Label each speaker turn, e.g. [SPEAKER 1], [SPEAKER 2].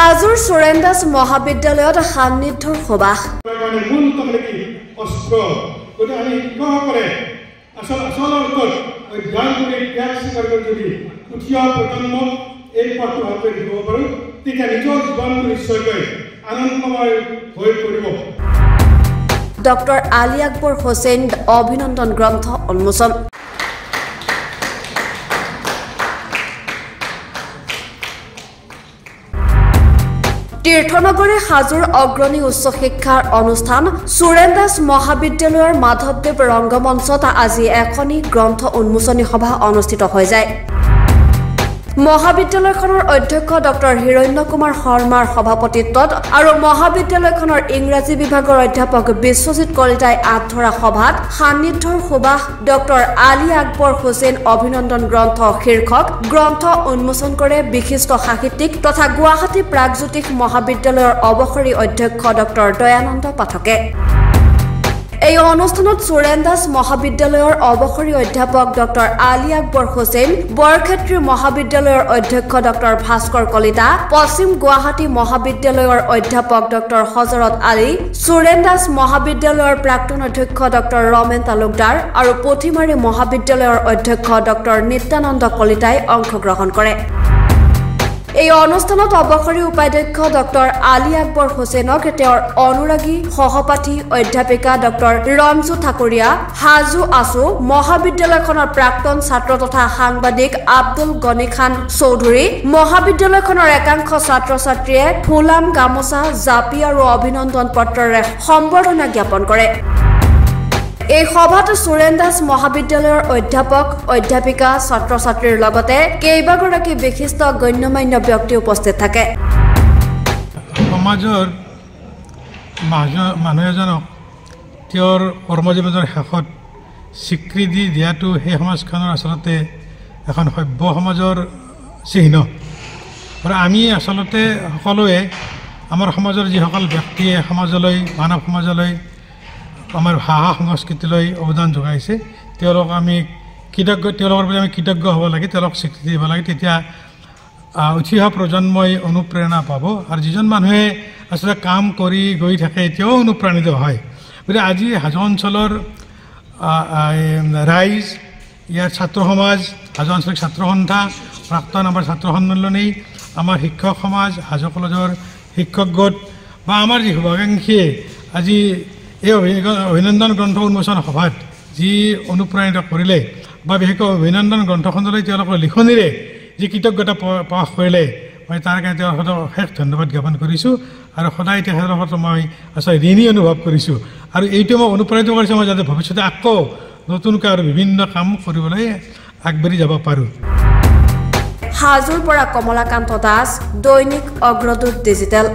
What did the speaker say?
[SPEAKER 1] হাজোৰ সুৰেন্দাস মহাবিদ্যালয়ত সান্নিধ্যৰ সভা ডক্টৰ আলী আকবৰ হোসেন অভিনন্দন গ্ৰন্থ উন্মোচন তীৰ্থনগৰী হাজোৰ অগ্ৰণী উচ্চ শিক্ষাৰ অনুষ্ঠান সুৰেন্দাস মহাবিদ্যালয়ৰ মাধৱদেৱ ৰংগমঞ্চত আজি এখনি গ্ৰন্থ উন্মোচনী সভা অনুষ্ঠিত হৈ যায় মহাবিদ্যালয়খনৰ অধ্যক্ষ ডক্টৰ হিৰণ্য কুমাৰ শৰ্মাৰ সভাপতিত্বত আৰু মহাবিদ্যালয়খনৰ ইংৰাজী বিভাগৰ অধ্যাপক বিশ্বজিৎ কলিতাই আধৰা সভাত সান্নিধ্যৰ সুবাস ডক্টৰ আলী আকবৰ হোসেন অভিনন্দন গ্ৰন্থ শীৰ্ষক গ্ৰন্থ উন্মোচন কৰে বিশিষ্ট সাহিত্যিক তথা গুৱাহাটী প্ৰাগজ্যোতিষ মহাবিদ্যালয়ৰ অৱসৰী অধ্যক্ষ ডক্টৰ দয়ানন্দ পাঠকে এই অনুষ্ঠানত সুৰেন্দাস মহাবিদ্যালয়ৰ অৱসৰী অধ্যাপক ডক্টৰ আলী আকবৰ হোসেন বৰক্ষেত্ৰী মহাবিদ্যালয়ৰ অধ্যক্ষ ডক্টৰ ভাস্কৰ কলিতা পশ্চিম গুৱাহাটী মহাবিদ্যালয়ৰ অধ্যাপক ডক্টৰ হজৰত আলী সুৰেন্দাস মহাবিদ্যালয়ৰ প্ৰাক্তন অধ্যক্ষ ডক্টৰ ৰমেন তালুকদাৰ আৰু পুথিমাৰী মহাবিদ্যালয়ৰ অধ্যক্ষ ডক্টৰ নিত্যানন্দ কলিতাই অংশগ্ৰহণ কৰে এই অনুষ্ঠানত অৱসৰী উপাধ্যক্ষ ডক্টৰ আলী আকবৰ হোসেনক তেওঁৰ অনুৰাগী সহপাঠী অধ্যাপিকা ডক্টৰ ৰঞ্জু ঠাকুৰীয়া হাজো আসু মহাবিদ্যালয়খনৰ প্ৰাক্তন ছাত্ৰ তথা সাংবাদিক আব্দুল গনি খান চৌধুৰী মহাবিদ্যালয়খনৰ একাংশ ছাত্ৰ ছাত্ৰীয়ে ফুলাম গামোচা জাপি আৰু অভিনন্দন পত্ৰৰে সম্বৰ্ধনা জ্ঞাপন কৰে এই সভাত সুৰেন্দাস মহাবিদ্যালয়ৰ অধ্যাপক অধ্যাপিকা ছাত্ৰ ছাত্ৰীৰ লগতে কেইবাগৰাকী বিশিষ্ট গণ্যমান্য ব্যক্তি উপস্থিত থাকে
[SPEAKER 2] সমাজৰ মানুহ এজনক তেওঁৰ কৰ্মজীৱনৰ শেষত স্বীকৃতি দিয়াটো সেই সমাজখনৰ আচলতে এখন সভ্য সমাজৰ চিহ্ন আৰু আমি আচলতে সকলোৱে আমাৰ সমাজৰ যিসকল ব্যক্তিয়ে সমাজলৈ মানৱ সমাজলৈ আমাৰ ভাষা সংস্কৃতিলৈ অৱদান যোগাইছে তেওঁলোক আমি তেওঁলোকৰ প্ৰতি আমি কৃতজ্ঞ হ'ব লাগে তেওঁলোকক স্বীকৃতি দিব লাগে তেতিয়া উঠি অহা প্ৰজন্মই অনুপ্ৰেৰণা পাব আৰু যিজন মানুহে আচলতে কাম কৰি গৈ থাকে এতিয়াও অনুপ্ৰাণিত হয় গতিকে আজি হাজো অঞ্চলৰ ৰাইজ ইয়াৰ ছাত্ৰ সমাজ হাজো আঞ্চলিক ছাত্ৰ সন্থা প্ৰাক্তন আমাৰ ছাত্ৰ সন্মিলনী আমাৰ শিক্ষক সমাজ হাজো কলেজৰ শিক্ষক গোট বা আমাৰ যি শুভাকাংক্ষীয়ে আজি এই অভিনন্দন গ্ৰন্থ উন্মোচন সভাত যি অনুপ্ৰাণিত কৰিলে বা বিশেষকৈ অভিনন্দন গ্ৰন্থখনলৈ তেওঁলোকৰ লিখনিৰে যি কৃতজ্ঞতা প্ৰকাশ কৰিলে মই তাৰ কাৰণে তেওঁলোকক শেষ ধন্যবাদ জ্ঞাপন কৰিছোঁ আৰু সদায় তেখেতসকলক মই আচলতে ঋণী অনুভৱ কৰিছোঁ আৰু এইটো মই অনুপ্ৰাণিত কৰিছোঁ মই যাতে ভৱিষ্যতে আকৌ নতুনকৈ আৰু বিভিন্ন কাম কৰিবলৈ আগবাঢ়ি যাব পাৰোঁ
[SPEAKER 1] হাজোৰ পৰা কমলাকান্ত দাস দৈনিক অগ্ৰদূত ডিজিটেল